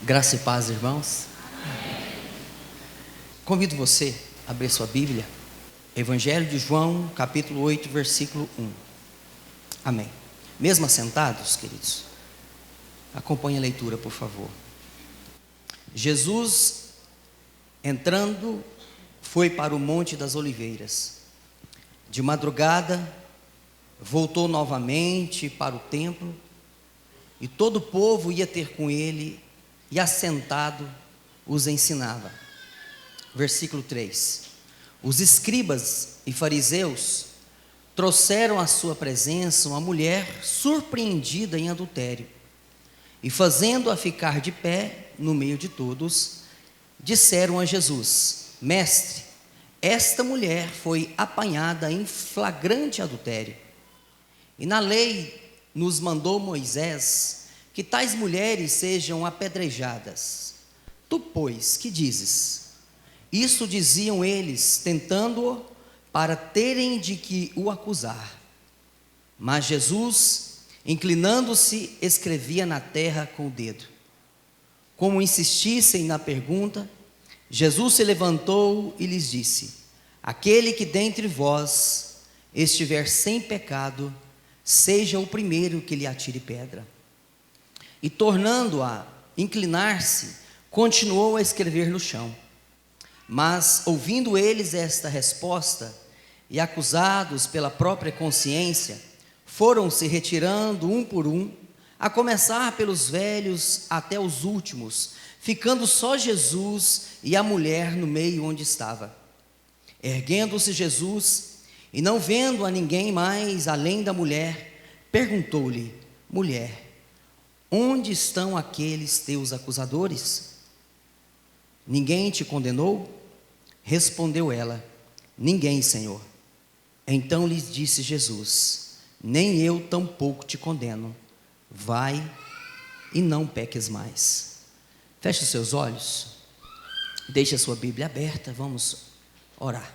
Graça e paz, irmãos. Convido você a abrir sua Bíblia, Evangelho de João, capítulo 8, versículo 1. Amém. Mesmo assentados, queridos, acompanhe a leitura, por favor. Jesus, entrando, foi para o Monte das Oliveiras. De madrugada, voltou novamente para o templo, e todo o povo ia ter com ele, e assentado os ensinava. Versículo 3: Os escribas e fariseus trouxeram à sua presença uma mulher surpreendida em adultério, e fazendo-a ficar de pé no meio de todos, disseram a Jesus: Mestre, esta mulher foi apanhada em flagrante adultério, e na lei nos mandou Moisés que tais mulheres sejam apedrejadas. Tu, pois, que dizes? Isso diziam eles, tentando-o para terem de que o acusar. Mas Jesus, inclinando-se, escrevia na terra com o dedo. Como insistissem na pergunta, Jesus se levantou e lhes disse: Aquele que dentre vós estiver sem pecado, seja o primeiro que lhe atire pedra. E tornando a inclinar-se, continuou a escrever no chão. Mas, ouvindo eles esta resposta, e acusados pela própria consciência, foram se retirando um por um, a começar pelos velhos até os últimos, ficando só Jesus e a mulher no meio onde estava. Erguendo-se Jesus, e não vendo a ninguém mais além da mulher, perguntou-lhe: Mulher, onde estão aqueles teus acusadores? Ninguém te condenou? Respondeu ela: Ninguém, Senhor. Então lhes disse Jesus: Nem eu tampouco te condeno. Vai e não peques mais. Feche os seus olhos, deixe a sua Bíblia aberta, vamos orar.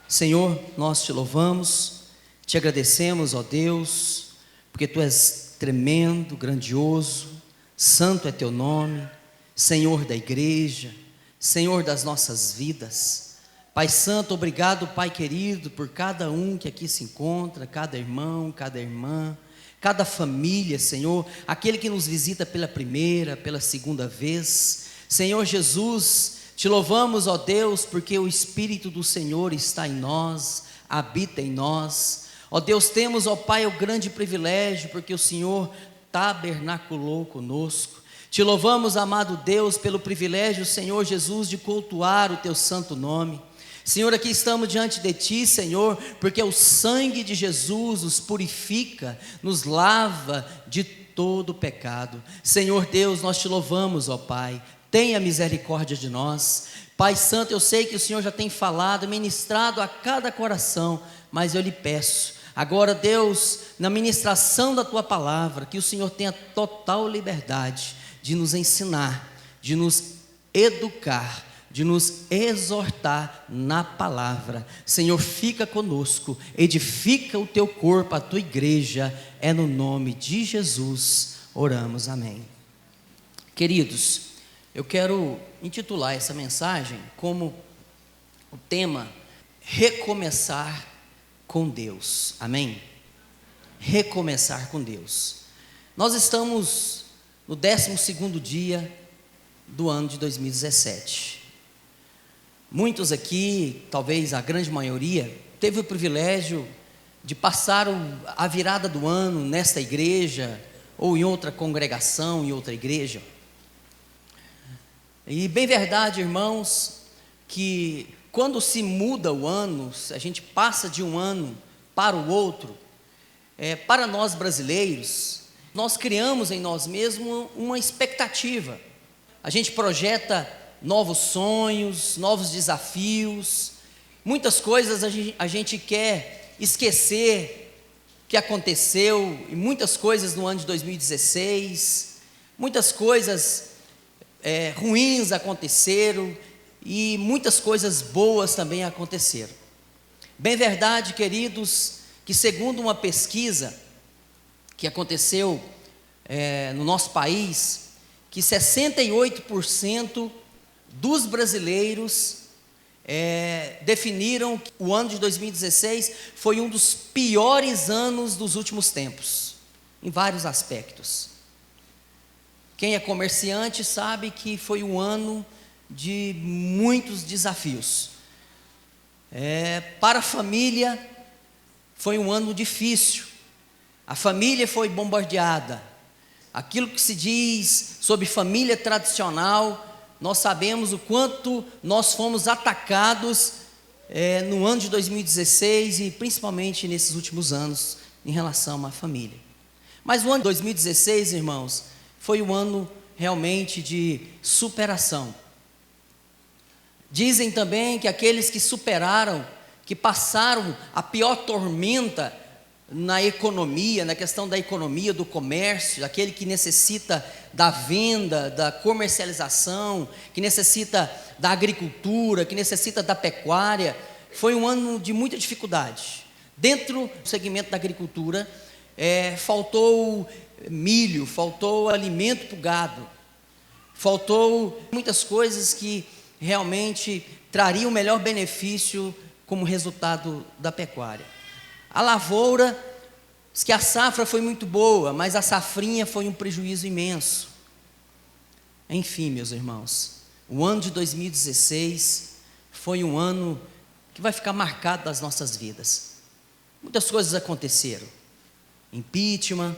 Senhor, nós te louvamos, te agradecemos, ó Deus, porque Tu és tremendo, grandioso, santo é teu nome, Senhor da igreja, Senhor das nossas vidas. Pai santo, obrigado, Pai querido, por cada um que aqui se encontra, cada irmão, cada irmã, cada família, Senhor, aquele que nos visita pela primeira, pela segunda vez. Senhor Jesus, te louvamos, ó Deus, porque o Espírito do Senhor está em nós, habita em nós. Ó Deus, temos, ó Pai, o grande privilégio, porque o Senhor tabernaculou conosco. Te louvamos, amado Deus, pelo privilégio, Senhor Jesus, de cultuar o Teu santo nome. Senhor, aqui estamos diante de Ti, Senhor, porque o sangue de Jesus nos purifica, nos lava de todo pecado. Senhor Deus, nós Te louvamos, ó Pai, tenha misericórdia de nós. Pai Santo, eu sei que o Senhor já tem falado, ministrado a cada coração, mas eu lhe peço, agora Deus, na ministração da Tua palavra, que o Senhor tenha total liberdade de nos ensinar, de nos educar, de nos exortar na palavra. Senhor, fica conosco, edifica o Teu corpo, a Tua igreja, é no nome de Jesus, oramos, amém. Queridos, eu quero intitular essa mensagem como o tema recomeçar com Deus, amém? Recomeçar com Deus. Nós estamos no 12º dia do ano de 2017. Muitos aqui, talvez a grande maioria, teve o privilégio de passar a virada do ano nesta igreja, ou em outra congregação, em outra igreja. E bem verdade, irmãos, que quando se muda o ano, a gente passa de um ano para o outro, para nós brasileiros, nós criamos em nós mesmos uma expectativa. A gente projeta novos sonhos, novos desafios, muitas coisas a gente quer esquecer que aconteceu, e muitas coisas no ano de 2016, muitas coisas ruins aconteceram, e muitas coisas boas também aconteceram. Bem verdade, queridos, que segundo uma pesquisa que aconteceu no nosso país, que 68% dos brasileiros definiram que o ano de 2016 foi um dos piores anos dos últimos tempos, em vários aspectos. Quem é comerciante sabe que foi um ano de muitos desafios. Para a família, foi um ano difícil. A família foi bombardeada. Aquilo que se diz sobre família tradicional, nós sabemos o quanto nós fomos atacados no ano de 2016 e principalmente nesses últimos anos em relação à família. Mas o ano de 2016, irmãos, foi um ano realmente de superação. Dizem também que aqueles que superaram, que passaram a pior tormenta na economia, na questão da economia, do comércio, aquele que necessita da venda, da comercialização, que necessita da agricultura, que necessita da pecuária, foi um ano de muita dificuldade. Dentro do segmento da agricultura, faltou milho, faltou alimento para o gado, faltou muitas coisas que realmente trariam o melhor benefício como resultado da pecuária. A lavoura, diz que a safra foi muito boa, mas a safrinha foi um prejuízo imenso. Enfim, meus irmãos, o ano de 2016 foi um ano que vai ficar marcado nas nossas vidas. Muitas coisas aconteceram. Impeachment,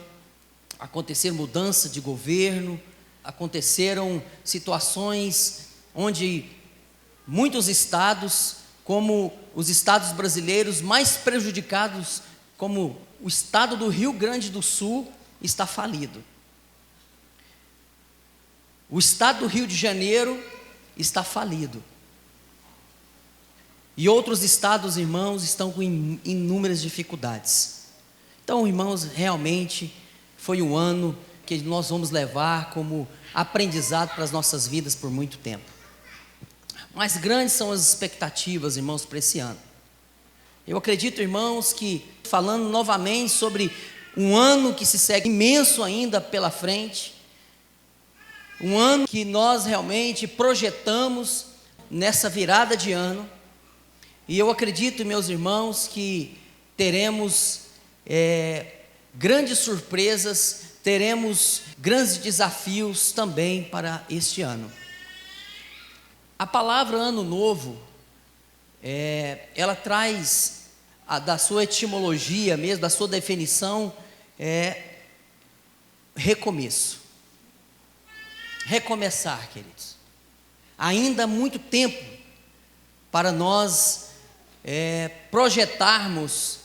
aconteceram mudança de governo, aconteceram situações onde muitos estados, como os estados brasileiros mais prejudicados, como o estado do Rio Grande do Sul, está falido. O estado do Rio de Janeiro está falido. E outros estados, irmãos, estão com inúmeras dificuldades. Então, irmãos, realmente foi um ano que nós vamos levar como aprendizado para as nossas vidas por muito tempo. Mas grandes são as expectativas, irmãos, para esse ano. Eu acredito, irmãos, que falando novamente sobre um ano que se segue imenso ainda pela frente, um ano que nós realmente projetamos nessa virada de ano, e eu acredito, meus irmãos, que teremos grandes surpresas, teremos grandes desafios também para este ano. A palavra ano novo, ela traz, da sua etimologia mesmo, da sua definição, recomeço. Recomeçar, queridos. Ainda há muito tempo para nós projetarmos,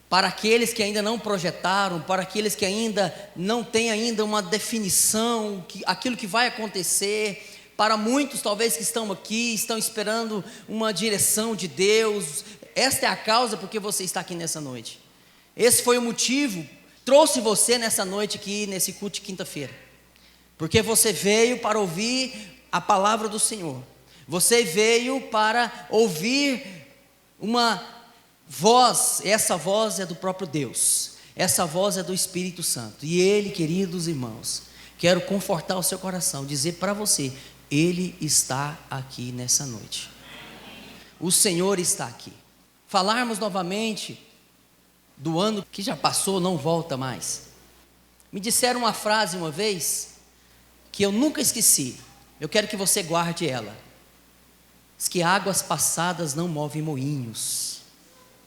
para aqueles que ainda não projetaram, para aqueles que ainda não têm ainda uma definição, aquilo que vai acontecer. Para muitos, talvez, que estão aqui, estão esperando uma direção de Deus. Esta é a causa porque você está aqui nessa noite. Esse foi o motivo, trouxe você nessa noite aqui, nesse culto de quinta-feira. Porque você veio para ouvir a palavra do Senhor. Você veio para ouvir uma voz, essa voz é do próprio Deus. Essa voz é do Espírito Santo. E Ele, queridos irmãos, quero confortar o seu coração, dizer para você, Ele está aqui nessa noite. O Senhor está aqui. Falarmos novamente do ano que já passou, não volta mais. Me disseram uma frase uma vez, que eu nunca esqueci. Eu quero que você guarde ela. Diz que águas passadas não movem moinhos.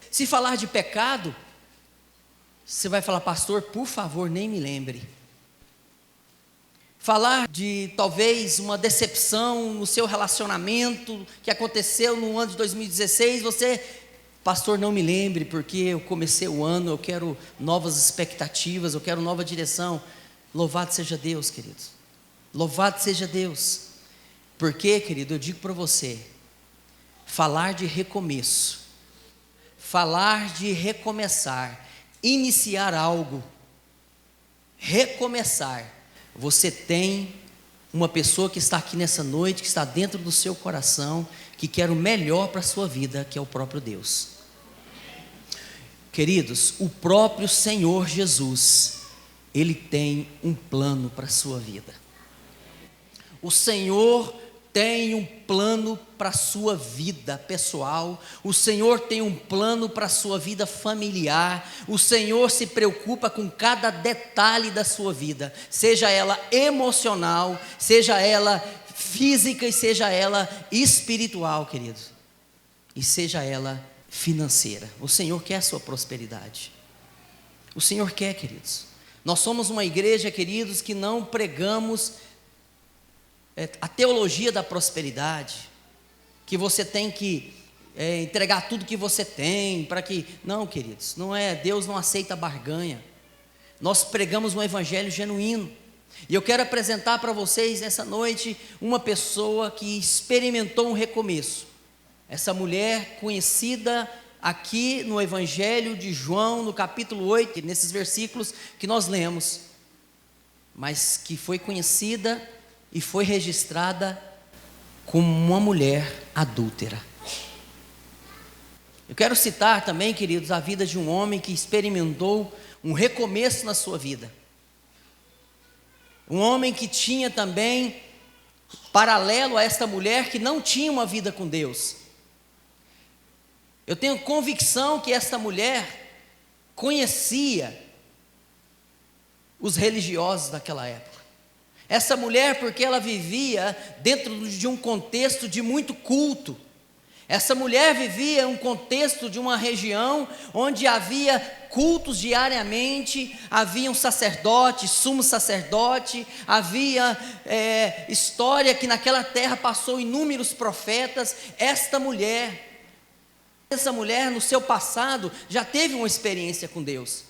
Se falar de pecado, você vai falar, pastor, por favor, nem me lembre. Falar de talvez uma decepção no seu relacionamento que aconteceu no ano de 2016, você, pastor, não me lembre, porque eu comecei o ano, eu quero novas expectativas, eu quero nova direção. Louvado seja Deus, queridos. Louvado seja Deus. Porque, querido, eu digo para você, falar de recomeço, falar de recomeçar, iniciar algo, recomeçar, você tem uma pessoa que está aqui nessa noite, que está dentro do seu coração, que quer o melhor para a sua vida, que é o próprio Deus. Queridos, o próprio Senhor Jesus, Ele tem um plano para a sua vida. O Senhor tem um plano para a sua vida pessoal, o Senhor tem um plano para a sua vida familiar, o Senhor se preocupa com cada detalhe da sua vida, seja ela emocional, seja ela física e seja ela espiritual, queridos, e seja ela financeira. O Senhor quer a sua prosperidade, o Senhor quer, queridos. Nós somos uma igreja, queridos, que não pregamos a teologia da prosperidade, que você tem que entregar tudo que você tem, para que, não, queridos, não é, Deus não aceita barganha. Nós pregamos um evangelho genuíno, e eu quero apresentar para vocês nessa noite, uma pessoa que experimentou um recomeço, essa mulher conhecida aqui no evangelho de João, no capítulo 8, nesses versículos que nós lemos, mas que foi conhecida e foi registrada como uma mulher adúltera. Eu quero citar também, queridos, a vida de um homem que experimentou um recomeço na sua vida. Um homem que tinha também, paralelo a esta mulher, que não tinha uma vida com Deus. Eu tenho convicção que esta mulher conhecia os religiosos daquela época. Essa mulher, porque ela vivia dentro de um contexto de muito culto. Essa mulher vivia um contexto de uma região onde havia cultos diariamente, havia um sacerdote, sumo sacerdote, havia história que naquela terra passou inúmeros profetas. Essa mulher no seu passado já teve uma experiência com Deus.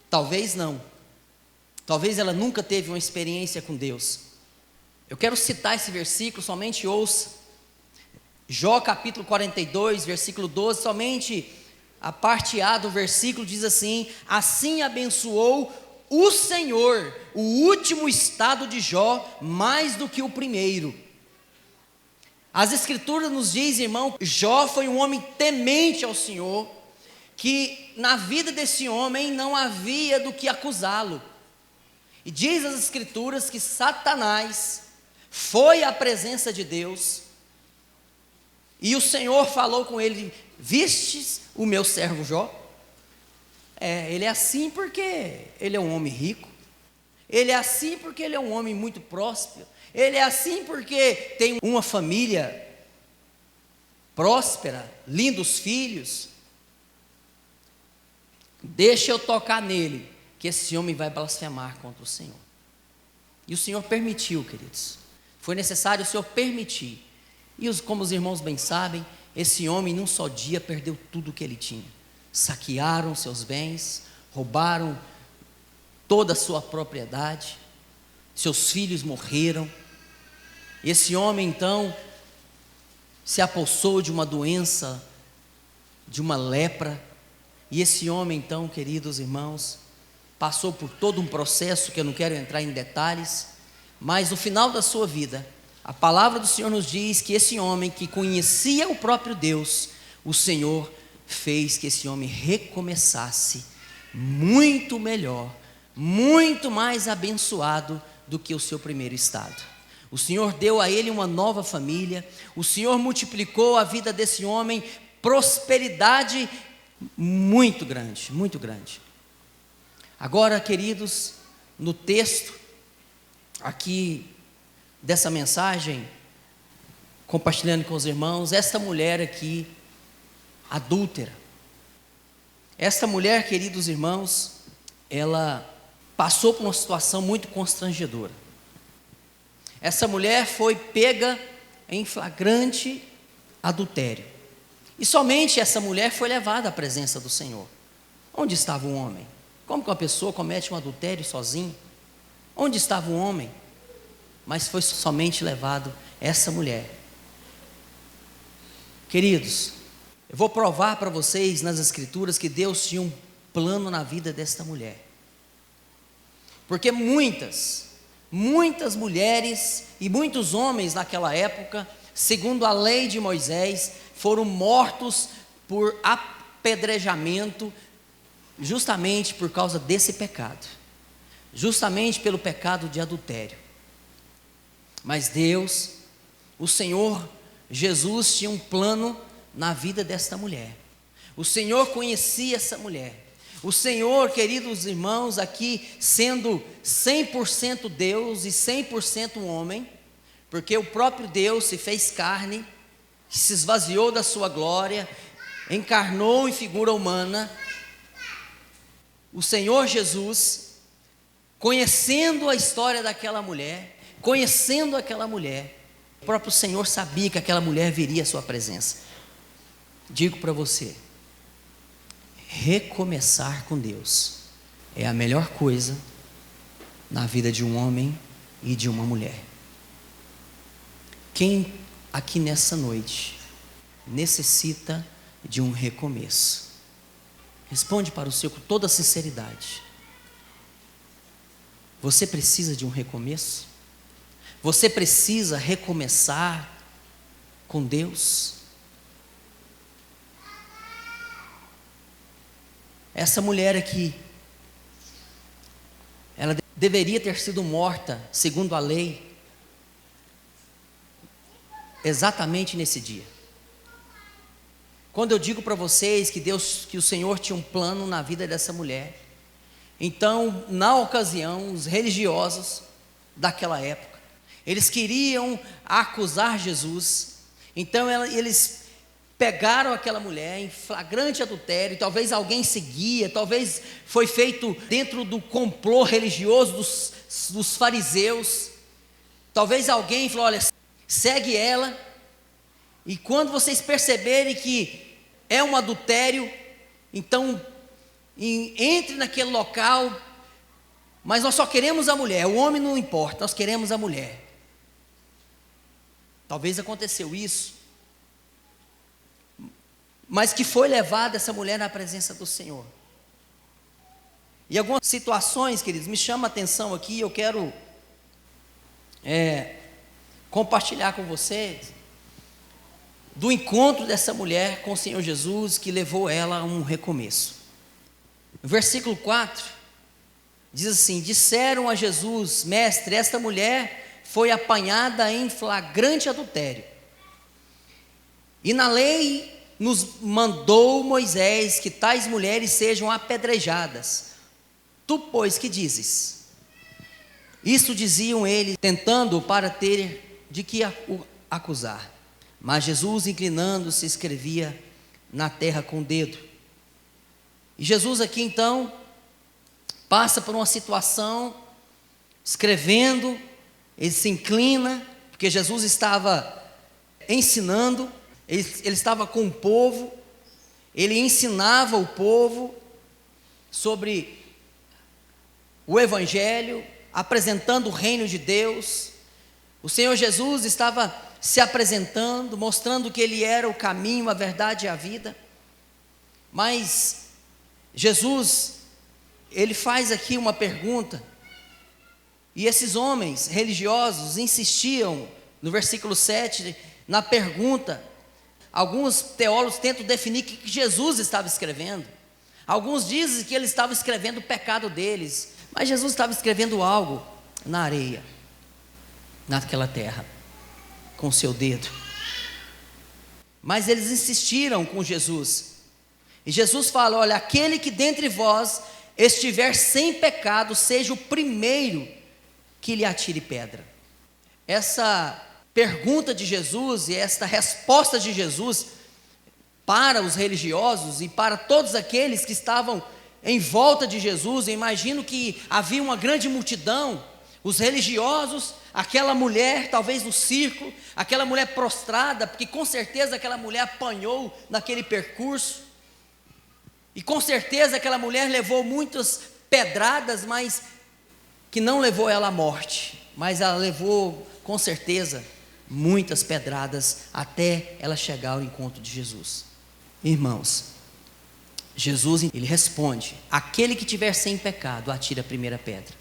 Talvez não. Talvez ela nunca teve uma experiência com Deus. Eu quero citar esse versículo, somente ouça. Jó capítulo 42, versículo 12, somente a parte A do versículo diz assim: assim abençoou o Senhor o último estado de Jó mais do que o primeiro. As escrituras nos dizem, irmão, Jó foi um homem temente ao Senhor, que na vida desse homem não havia do que acusá-lo. E diz as escrituras que Satanás foi à presença de Deus, e o Senhor falou com ele: vistes o meu servo Jó? Ele é assim porque ele é um homem rico, ele é assim porque ele é um homem muito próspero, ele é assim porque tem uma família próspera, lindos filhos. Deixa eu tocar nele, que esse homem vai blasfemar contra o Senhor. E o Senhor permitiu, queridos. Foi necessário o Senhor permitir. E como os irmãos bem sabem, esse homem num só dia perdeu tudo o que ele tinha. Saquearam seus bens, roubaram toda a sua propriedade, seus filhos morreram. Esse homem então se apossou de uma doença, de uma lepra. E esse homem então, queridos irmãos, passou por todo um processo que eu não quero entrar em detalhes, mas no final da sua vida, a palavra do Senhor nos diz que esse homem que conhecia o próprio Deus, o Senhor fez que esse homem recomeçasse muito melhor, muito mais abençoado do que o seu primeiro estado. O Senhor deu a ele uma nova família, o Senhor multiplicou a vida desse homem, prosperidade muito grande, muito grande. Agora, queridos, no texto aqui dessa mensagem, compartilhando com os irmãos, esta mulher aqui, adúltera, esta mulher, queridos irmãos, ela passou por uma situação muito constrangedora. Essa mulher foi pega em flagrante adultério, e somente essa mulher foi levada à presença do Senhor. Onde estava o homem? Como que uma pessoa comete um adultério sozinho? Onde estava o homem? Mas foi somente levado essa mulher. Queridos, eu vou provar para vocês nas escrituras que Deus tinha um plano na vida desta mulher. Porque muitas muitas mulheres e muitos homens naquela época, segundo a lei de Moisés, foram mortos por apedrejamento, justamente por causa desse pecado, justamente pelo pecado de adultério. Mas Deus, o Senhor Jesus, tinha um plano na vida desta mulher. O Senhor conhecia essa mulher. O Senhor, queridos irmãos, aqui sendo 100% Deus e 100% homem, porque o próprio Deus se fez carne, se esvaziou da sua glória, encarnou em figura humana. O Senhor Jesus, conhecendo a história daquela mulher, o próprio Senhor sabia que aquela mulher viria à sua presença. Digo para você, recomeçar com Deus é a melhor coisa na vida de um homem e de uma mulher. Quem aqui nessa noite necessita de um recomeço? Responde para o Senhor com toda a sinceridade. Você precisa de um recomeço? Você precisa recomeçar com Deus? Essa mulher aqui, ela deveria ter sido morta, segundo a lei, exatamente nesse dia. Quando eu digo para vocês que o Senhor tinha um plano na vida dessa mulher, então, na ocasião, os religiosos daquela época, eles queriam acusar Jesus. Então eles pegaram aquela mulher em flagrante adultério. Talvez alguém seguia, talvez foi feito dentro do complô religioso dos fariseus. Talvez alguém falou: olha, segue ela, e quando vocês perceberem que é um adultério, então entre naquele local, mas nós só queremos a mulher, o homem não importa, nós queremos a mulher. Talvez aconteceu isso, mas que foi levada essa mulher na presença do Senhor. E algumas situações, queridos, me chama a atenção aqui, eu quero compartilhar com vocês do encontro dessa mulher com o Senhor Jesus, que levou ela a um recomeço. No versículo 4, diz assim: disseram a Jesus: mestre, esta mulher foi apanhada em flagrante adultério, e na lei nos mandou Moisés que tais mulheres sejam apedrejadas. Tu, pois, que dizes? Isso diziam eles, tentando para ter de que o acusar. Mas Jesus, inclinando-se, escrevia na terra com o dedo. E Jesus aqui então passa por uma situação, escrevendo. Ele se inclina, porque Jesus estava ensinando, ele estava com o povo, ele ensinava o povo sobre o Evangelho, apresentando o reino de Deus. O Senhor Jesus estava se apresentando, mostrando que Ele era o caminho, a verdade e a vida. Mas Jesus, Ele faz aqui uma pergunta, e esses homens religiosos insistiam, no versículo 7, na pergunta. Alguns teólogos tentam definir o que Jesus estava escrevendo. Alguns dizem que ele estava escrevendo o pecado deles, mas Jesus estava escrevendo algo na areia, naquela terra, com o seu dedo. Mas eles insistiram com Jesus, e Jesus fala: olha, aquele que dentre vós estiver sem pecado, seja o primeiro que lhe atire pedra. Essa pergunta de Jesus e esta resposta de Jesus para os religiosos e para todos aqueles que estavam em volta de Jesus, eu imagino que havia uma grande multidão, os religiosos, aquela mulher talvez no círculo, aquela mulher prostrada, porque com certeza aquela mulher apanhou naquele percurso, e com certeza aquela mulher levou muitas pedradas, mas que não levou ela à morte, mas ela levou com certeza muitas pedradas até ela chegar ao encontro de Jesus. Irmãos, Jesus, ele responde: aquele que tiver sem pecado, atire a primeira pedra.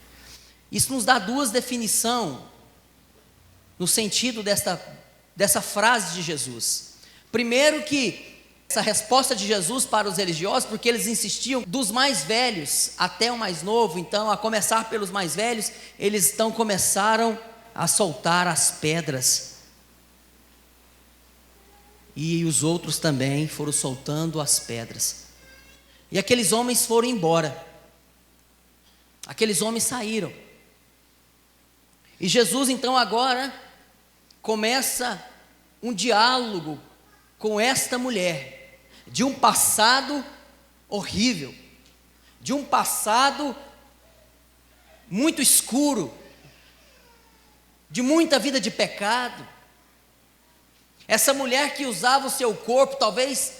Isso nos dá duas definições no sentido dessa frase de Jesus. Primeiro, que essa resposta de Jesus para os religiosos, porque eles insistiam dos mais velhos até o mais novo, então, a começar pelos mais velhos, eles então começaram a soltar as pedras, e os outros também foram soltando as pedras, e aqueles homens foram embora, aqueles homens saíram, e Jesus então agora começa um diálogo com esta mulher, de um passado horrível, de um passado muito escuro, de muita vida de pecado. Essa mulher que usava o seu corpo talvez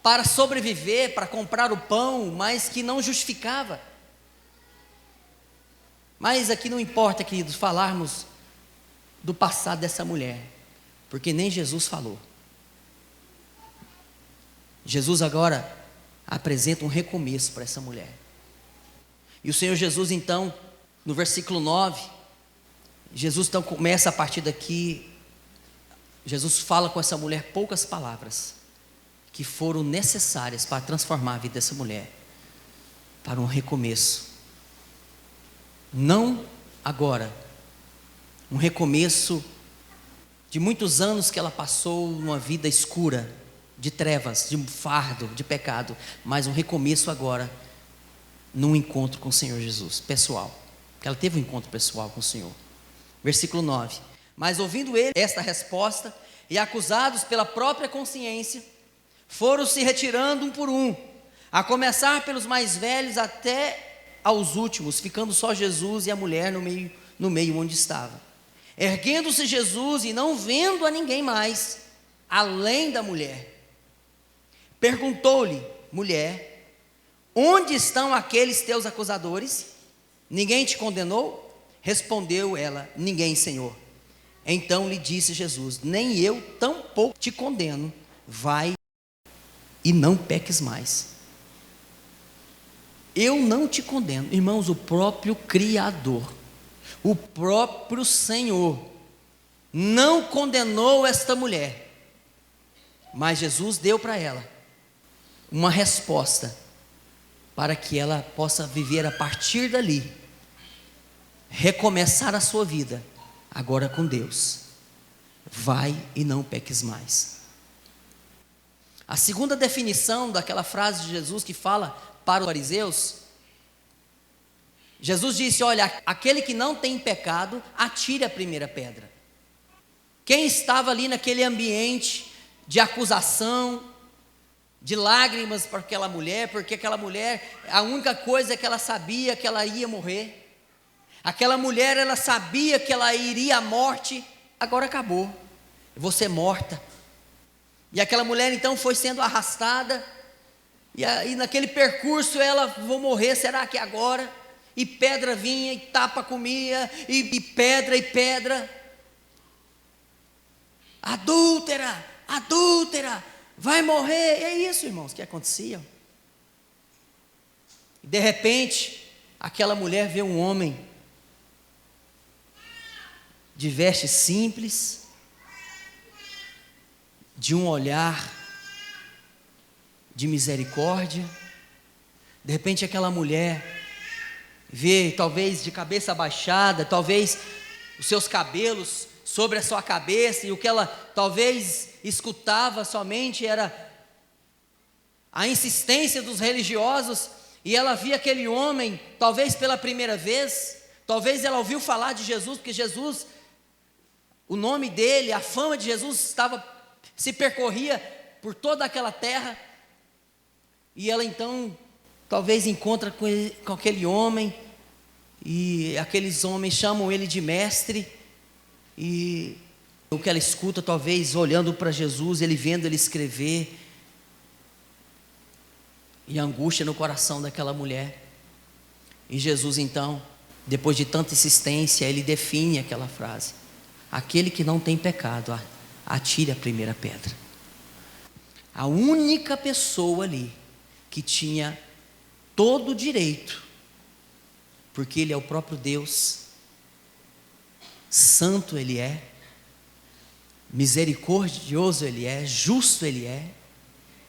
para sobreviver, para comprar o pão, mas que não justificava. Mas aqui não importa, queridos, falarmos do passado dessa mulher, porque nem Jesus falou. Jesus agora apresenta um recomeço para essa mulher. E o Senhor Jesus então, no versículo 9, Jesus então começa a partir daqui, Jesus fala com essa mulher poucas palavras, que foram necessárias para transformar a vida dessa mulher, para um recomeço. Não agora, um recomeço de muitos anos que ela passou numa vida escura, de trevas, de um fardo, de pecado, mas um recomeço agora, num encontro com o Senhor Jesus, pessoal, que ela teve um encontro pessoal com o Senhor. Versículo 9, mas ouvindo ele esta resposta, e acusados pela própria consciência, foram se retirando um por um, a começar pelos mais velhos até aos últimos, ficando só Jesus e a mulher no meio onde estava. Erguendo-se Jesus e não vendo a ninguém mais, além da mulher, perguntou-lhe: mulher, onde estão aqueles teus acusadores? Ninguém te condenou? Respondeu ela: ninguém, Senhor. Então lhe disse Jesus: nem eu tampouco te condeno, vai e não peques mais. Eu não te condeno. Irmãos, o próprio Criador, o próprio Senhor não condenou esta mulher, mas Jesus deu para ela uma resposta para que ela possa viver a partir dali, recomeçar a sua vida agora com Deus. Vai e não peques mais. A segunda definição daquela frase de Jesus que fala para os fariseus, Jesus disse: olha, aquele que não tem pecado, atire a primeira pedra. Quem estava ali naquele ambiente de acusação, de lágrimas para aquela mulher, porque aquela mulher, a única coisa que ela sabia que ela ia morrer. Aquela mulher, ela sabia que ela iria à morte. Agora acabou, eu vou ser morta. E aquela mulher então foi sendo arrastada, e naquele percurso ela: vou morrer, será que agora? E pedra vinha, e tapa comia, e pedra, adúltera, adúltera, vai morrer. E é isso, irmãos, que acontecia. E de repente, aquela mulher vê um homem de vestes simples, de um olhar de misericórdia. De repente aquela mulher vê, talvez de cabeça abaixada, talvez os seus cabelos sobre a sua cabeça, e o que ela talvez escutava somente era a insistência dos religiosos, e ela via aquele homem, talvez pela primeira vez, talvez ela ouviu falar de Jesus, porque Jesus, o nome dele, a fama de Jesus se percorria por toda aquela terra, e ela então talvez encontra com aquele homem, e aqueles homens chamam ele de mestre, e o que ela escuta, talvez olhando para Jesus, ele vendo ele escrever, e a angústia no coração daquela mulher. E Jesus então, depois de tanta insistência, ele define aquela frase: aquele que não tem pecado, atire a primeira pedra. A única pessoa ali que tinha todo o direito porque Ele é o próprio Deus, santo Ele é, misericordioso Ele é, justo Ele é,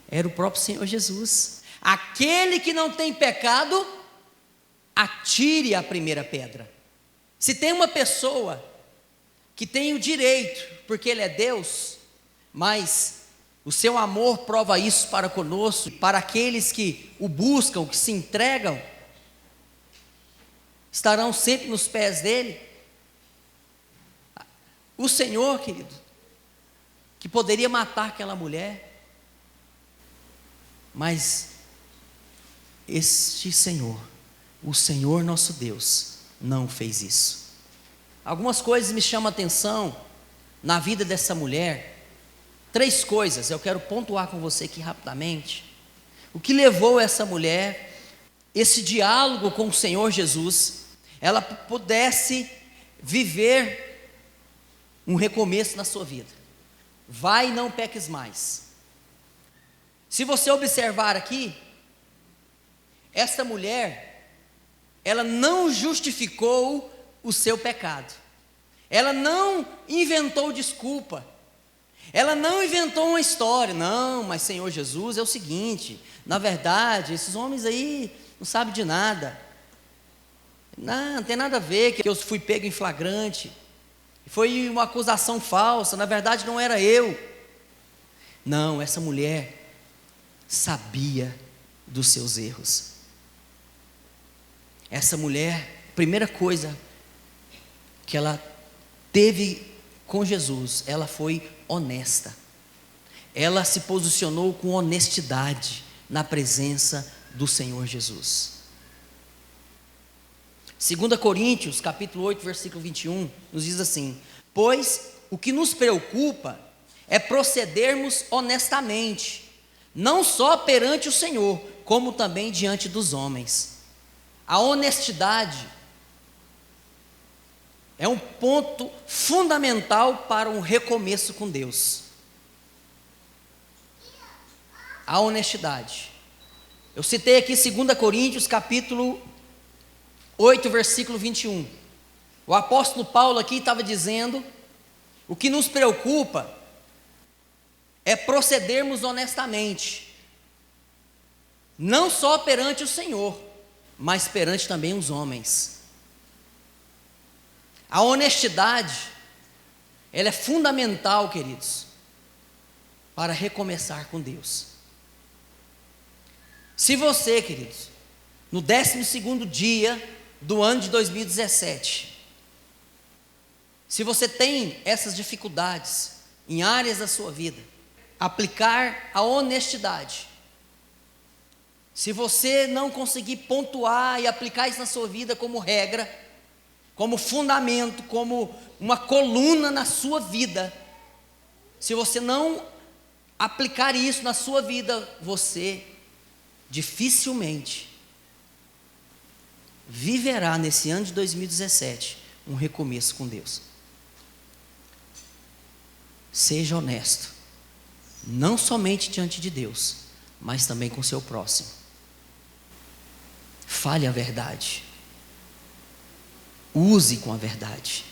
era o próprio Senhor Jesus. Aquele que não tem pecado, atire a primeira pedra. Se tem uma pessoa que tem o direito, porque Ele é Deus, mas o seu amor prova isso para conosco, para aqueles que o buscam, que se entregam, estarão sempre nos pés dEle. O Senhor, querido, que poderia matar aquela mulher, mas este Senhor, o Senhor nosso Deus, não fez isso. Algumas coisas me chamam a atenção na vida dessa mulher. 3 coisas eu quero pontuar com você aqui rapidamente. O que levou essa mulher, esse diálogo com o Senhor Jesus, ela pudesse viver um recomeço na sua vida. Vai e não peques mais. Se você observar aqui, esta mulher, ela não justificou o seu pecado. Ela não inventou desculpa. Ela não inventou uma história. Não, mas Senhor Jesus, é o seguinte, na verdade, esses homens aí não sabem de nada. Não tem nada a ver, que eu fui pego em flagrante. Foi uma acusação falsa, na verdade não era eu. Não, essa mulher sabia dos seus erros. Essa mulher, primeira coisa que ela teve com Jesus, ela foi honesta. Ela se posicionou com honestidade na presença do Senhor Jesus. 2 Coríntios, capítulo 8, versículo 21, nos diz assim: pois o que nos preocupa é procedermos honestamente, não só perante o Senhor, como também diante dos homens. A honestidade é um ponto fundamental para um recomeço com Deus. A honestidade. Eu citei aqui 2 Coríntios, capítulo 8, versículo 21. O apóstolo Paulo aqui estava dizendo: o que nos preocupa é procedermos honestamente, não só perante o Senhor, mas perante também os homens. A honestidade, ela é fundamental, queridos, para recomeçar com Deus. Se você, queridos, no 12º dia do ano de 2017, se você tem essas dificuldades em áreas da sua vida, aplicar a honestidade, se você não conseguir pontuar e aplicar isso na sua vida como regra, como fundamento, como uma coluna na sua vida, se você não aplicar isso na sua vida, você dificilmente viverá nesse ano de 2017 um recomeço com Deus. Seja honesto, não somente diante de Deus, mas também com o seu próximo. Fale a verdade. Use com a verdade.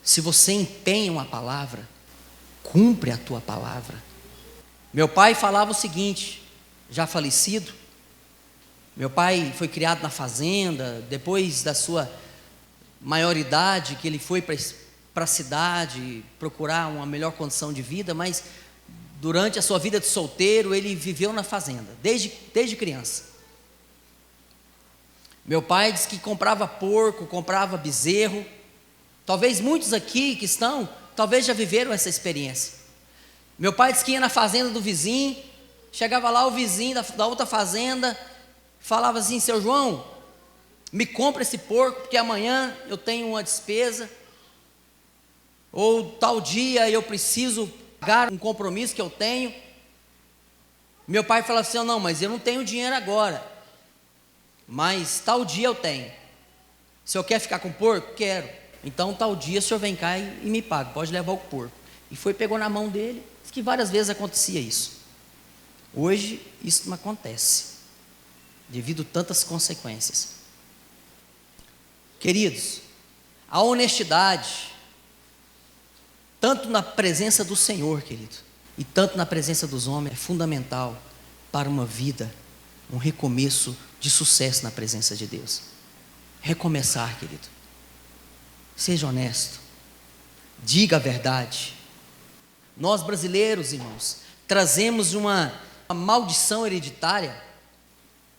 Se você empenha uma palavra, cumpre a tua palavra. Meu pai falava o seguinte, já falecido. Meu pai foi criado na fazenda. Depois da sua maioridade, que ele foi para a cidade procurar uma melhor condição de vida, mas durante a sua vida de solteiro, ele viveu na fazenda, desde criança. Meu pai disse que comprava porco, comprava bezerro. Talvez muitos aqui que estão, talvez já viveram essa experiência. Meu pai disse que ia na fazenda do vizinho, chegava lá o vizinho da outra fazenda, falava assim: seu João, me compra esse porco, porque amanhã eu tenho uma despesa, ou tal dia eu preciso pagar um compromisso que eu tenho. Meu pai falava assim: não, mas eu não tenho dinheiro agora, mas tal dia eu tenho. O senhor quer ficar com o porco? Quero. Então tal dia o senhor vem cá e me paga, pode levar o porco. E foi, pegou na mão dele. Diz que várias vezes acontecia isso. Hoje isso não acontece, devido a tantas consequências. Queridos, a honestidade, tanto na presença do Senhor, querido, e tanto na presença dos homens, é fundamental para uma vida, um recomeço de sucesso na presença de Deus. Recomeçar, querido. Seja honesto. Diga a verdade. Nós brasileiros, irmãos, trazemos uma maldição hereditária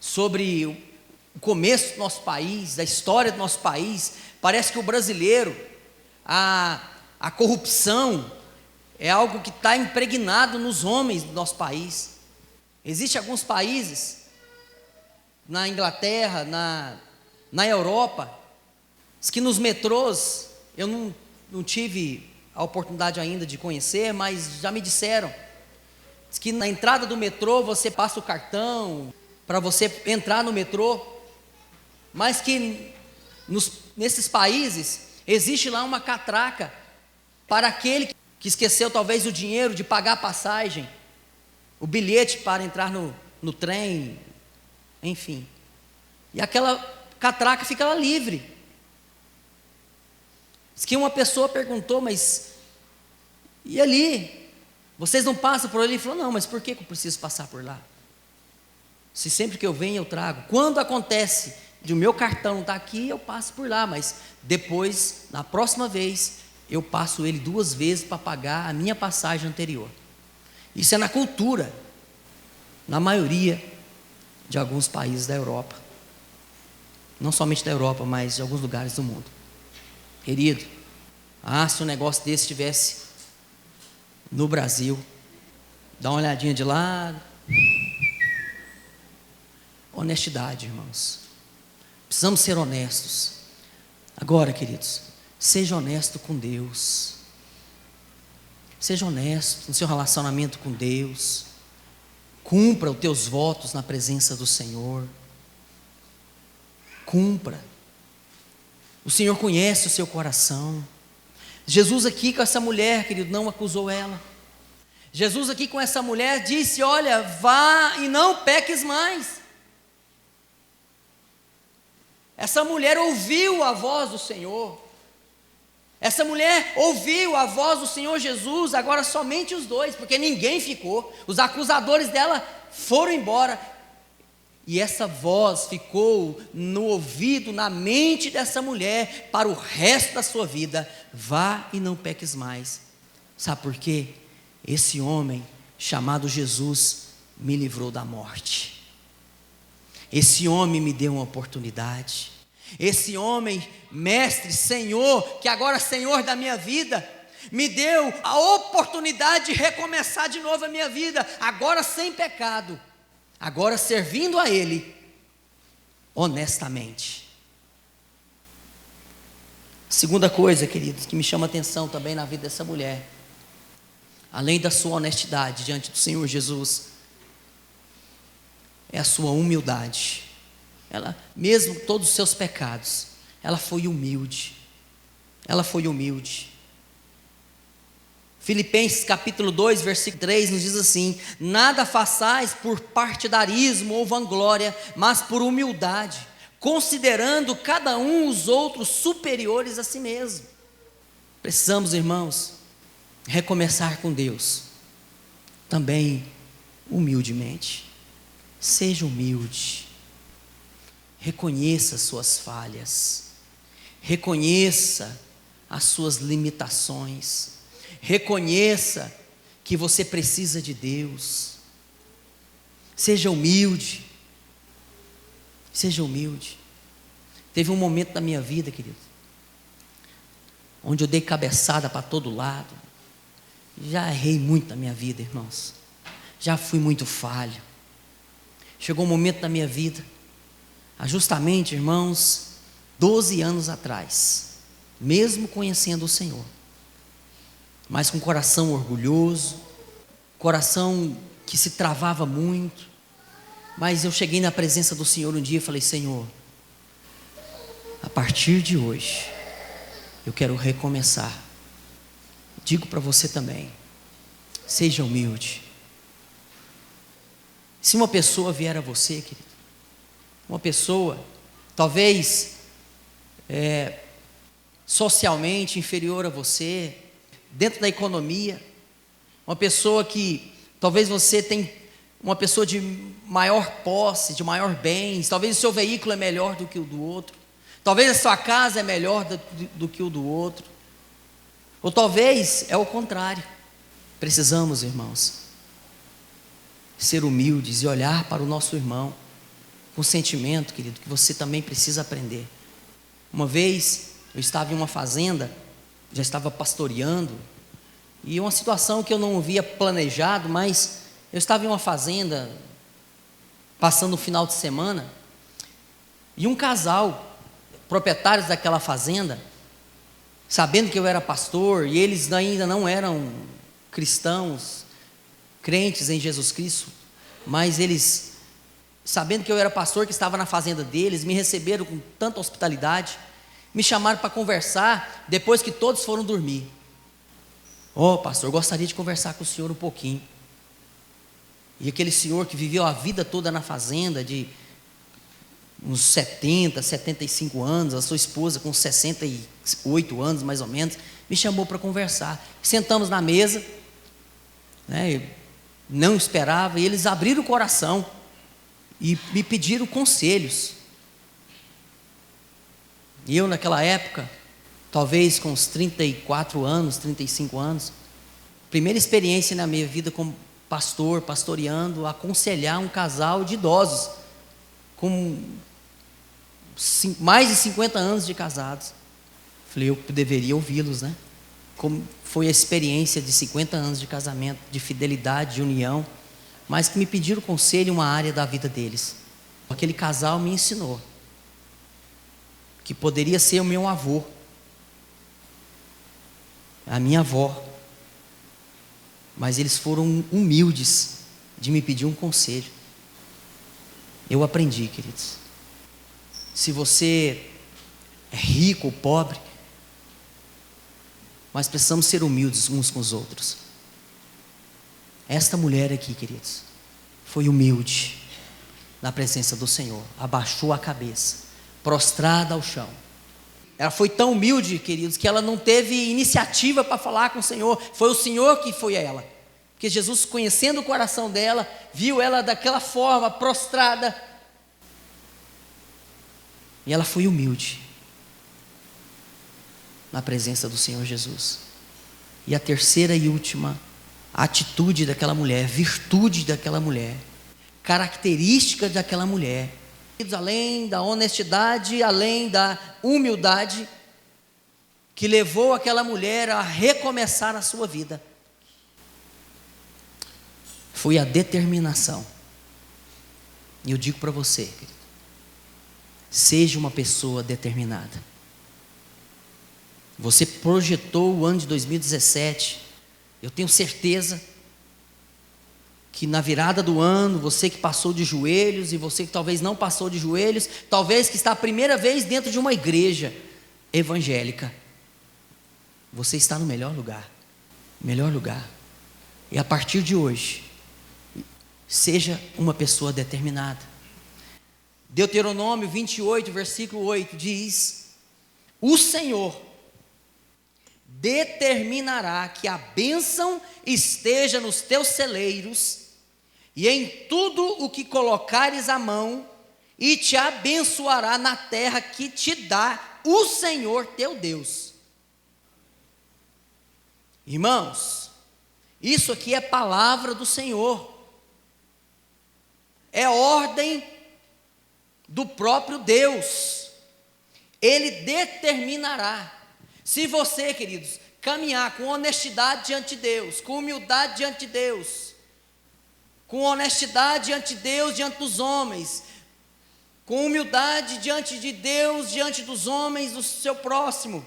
sobre o começo do nosso país, da história do nosso país. Parece que o brasileiro, a corrupção é algo que está impregnado nos homens do nosso país. Existem alguns países, na Inglaterra, na Europa, que nos metrôs, eu não tive a oportunidade ainda de conhecer, mas já me disseram, que na entrada do metrô você passa o cartão para você entrar no metrô, mas que nesses países existe lá uma catraca para aquele que esqueceu talvez o dinheiro de pagar a passagem, o bilhete para entrar no trem, enfim, e aquela catraca fica lá livre. Diz que uma pessoa perguntou, mas e ali? Vocês não passam por ali? Ele falou, não, mas por que eu preciso passar por lá? Se sempre que eu venho eu trago. Quando acontece de o meu cartão estar aqui, eu passo por lá, mas depois, na próxima vez, eu passo ele 2 vezes para pagar a minha passagem anterior. Isso é na cultura, na maioria de alguns países da Europa. Não somente da Europa, mas de alguns lugares do mundo. Querido, se um negócio desse estivesse no Brasil, dá uma olhadinha de lado. Honestidade, irmãos. Precisamos ser honestos. Agora, queridos, seja honesto com Deus. Seja honesto no seu relacionamento com Deus. Cumpra os teus votos na presença do Senhor. Cumpra. O Senhor conhece o seu coração. Jesus aqui com essa mulher, querido, não acusou ela. Jesus aqui com essa mulher disse, olha, vá e não peques mais. Essa mulher ouviu a voz do Senhor. Essa mulher ouviu a voz do Senhor Jesus, agora somente os dois, porque ninguém ficou. Os acusadores dela foram embora. E essa voz ficou no ouvido, na mente dessa mulher, para o resto da sua vida. Vá e não peques mais. Sabe por quê? Esse homem chamado Jesus me livrou da morte. Esse homem me deu uma oportunidade. Esse homem, mestre, Senhor, que agora é Senhor da minha vida, me deu a oportunidade de recomeçar de novo a minha vida, agora sem pecado, agora servindo a Ele, honestamente. Segunda coisa, queridos, que me chama a atenção também na vida dessa mulher, além da sua honestidade diante do Senhor Jesus, é a sua humildade. Ela, mesmo com todos os seus pecados, ela foi humilde. Ela foi humilde. Filipenses capítulo 2, versículo 3 nos diz assim: nada façais por partidarismo ou vanglória, mas por humildade, considerando cada um os outros superiores a si mesmo. Precisamos, irmãos, recomeçar com Deus, também humildemente. Seja humilde. Reconheça as suas falhas, reconheça as suas limitações, reconheça que você precisa de Deus. Seja humilde, seja humilde. Teve um momento da minha vida, querido, onde eu dei cabeçada para todo lado. Já errei muito na minha vida, irmãos, já fui muito falho. Chegou um momento da minha vida, há justamente, irmãos, 12 anos atrás, mesmo conhecendo o Senhor, mas com coração orgulhoso, coração que se travava muito, mas eu cheguei na presença do Senhor um dia e falei: Senhor, a partir de hoje, eu quero recomeçar. Digo para você também, seja humilde. Se uma pessoa vier a você, querido, uma pessoa, talvez socialmente inferior a você, dentro da economia, uma pessoa que talvez você tem uma pessoa de maior posse, de maior bens, talvez o seu veículo é melhor do que o do outro, talvez a sua casa é melhor do que o do outro, ou talvez é o contrário. Precisamos, irmãos, ser humildes e olhar para o nosso irmão com sentimento, querido, que você também precisa aprender. Uma vez eu estava em uma fazenda, já estava pastoreando, e uma situação que eu não havia planejado, mas eu estava em uma fazenda, passando o final de semana, e um casal, proprietários daquela fazenda, sabendo que eu era pastor, e eles ainda não eram cristãos, crentes em Jesus Cristo, mas eles, sabendo que eu era pastor, que estava na fazenda deles, me receberam com tanta hospitalidade, me chamaram para conversar, depois que todos foram dormir. Pastor, eu gostaria de conversar com o senhor um pouquinho. E aquele senhor que viveu a vida toda na fazenda, de uns 70, 75 anos, a sua esposa com 68 anos mais ou menos, me chamou para conversar. Sentamos na mesa, eu não esperava, e eles abriram o coração e me pediram conselhos. E eu naquela época, talvez com uns 34 anos, 35 anos, primeira experiência na minha vida como pastor, pastoreando, aconselhar um casal de idosos, com mais de 50 anos de casados. Falei, eu deveria ouvi-los, né? Como foi a experiência de 50 anos de casamento, de fidelidade, de união, mas que me pediram conselho em uma área da vida deles. Aquele casal me ensinou que poderia ser o meu avô, a minha avó, mas eles foram humildes de me pedir um conselho. Eu aprendi, queridos. Se você é rico ou pobre, mas precisamos ser humildes uns com os outros. Esta mulher aqui, queridos, foi humilde na presença do Senhor, abaixou a cabeça, prostrada ao chão. Ela foi tão humilde, queridos, que ela não teve iniciativa para falar com o Senhor, foi o Senhor que foi a ela, porque Jesus, conhecendo o coração dela, viu ela daquela forma, prostrada, e ela foi humilde na presença do Senhor Jesus. E a terceira e última atitude daquela mulher, virtude daquela mulher, característica daquela mulher, além da honestidade, além da humildade, que levou aquela mulher a recomeçar a sua vida, foi a determinação. E eu digo para você, querido, seja uma pessoa determinada. Você projetou o ano de 2017, eu tenho certeza que na virada do ano, você que passou de joelhos e você que talvez não passou de joelhos, talvez que está a primeira vez dentro de uma igreja evangélica, você está no melhor lugar, e a partir de hoje, seja uma pessoa determinada. Deuteronômio 28, versículo 8 diz: o Senhor determinará que a bênção esteja nos teus celeiros e em tudo o que colocares a mão, e te abençoará na terra que te dá o Senhor teu Deus. Irmãos, isso aqui é palavra do Senhor, é ordem do próprio Deus. Ele determinará. Se você, queridos, caminhar com honestidade diante de Deus, com humildade diante de Deus, com honestidade diante de Deus, diante dos homens, com humildade diante de Deus, diante dos homens, do seu próximo,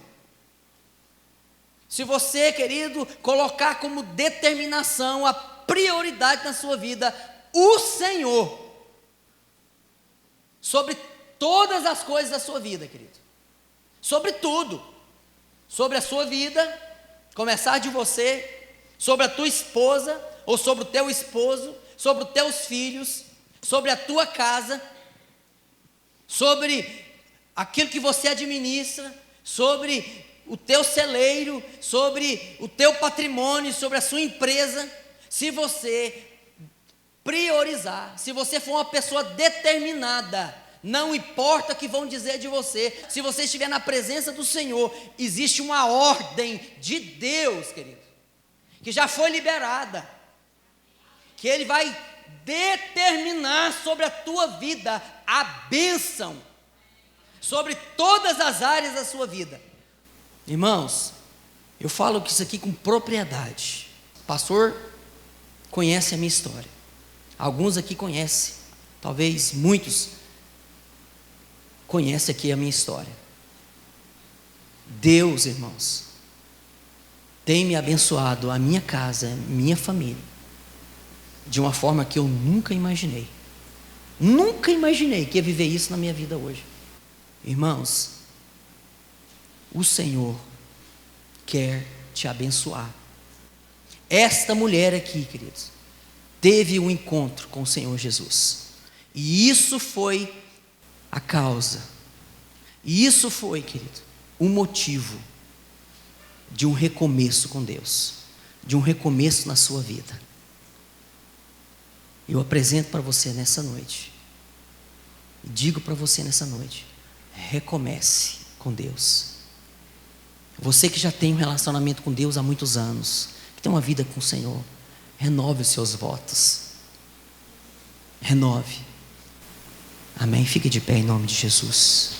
se você, querido, colocar como determinação, a prioridade na sua vida, o Senhor, sobre todas as coisas da sua vida, querido, sobre tudo, sobre a sua vida, começar de você, sobre a tua esposa, ou sobre o teu esposo, sobre os teus filhos, sobre a tua casa, sobre aquilo que você administra, sobre o teu celeiro, sobre o teu patrimônio, sobre a sua empresa, se você priorizar, se você for uma pessoa determinada, não importa o que vão dizer de você, se você estiver na presença do Senhor, existe uma ordem de Deus, querido, que já foi liberada, que Ele vai determinar sobre a tua vida a bênção, sobre todas as áreas da sua vida. Irmãos, eu falo isso aqui com propriedade. O pastor conhece a minha história, alguns aqui conhecem, talvez muitos conhecem aqui a minha história. Deus, irmãos, tem me abençoado, a minha casa, a minha família, de uma forma que eu nunca imaginei. Nunca imaginei que ia viver isso na minha vida hoje. Irmãos, o Senhor quer te abençoar. Esta mulher aqui, queridos, teve um encontro com o Senhor Jesus, e isso foi a causa, e isso foi, querido, o motivo de um recomeço com Deus, de um recomeço na sua vida. Eu apresento para você nessa noite, e digo para você nessa noite: recomece com Deus. Você que já tem um relacionamento com Deus há muitos anos, que tem uma vida com o Senhor, renove os seus votos. Renove. Amém? Fique de pé em nome de Jesus.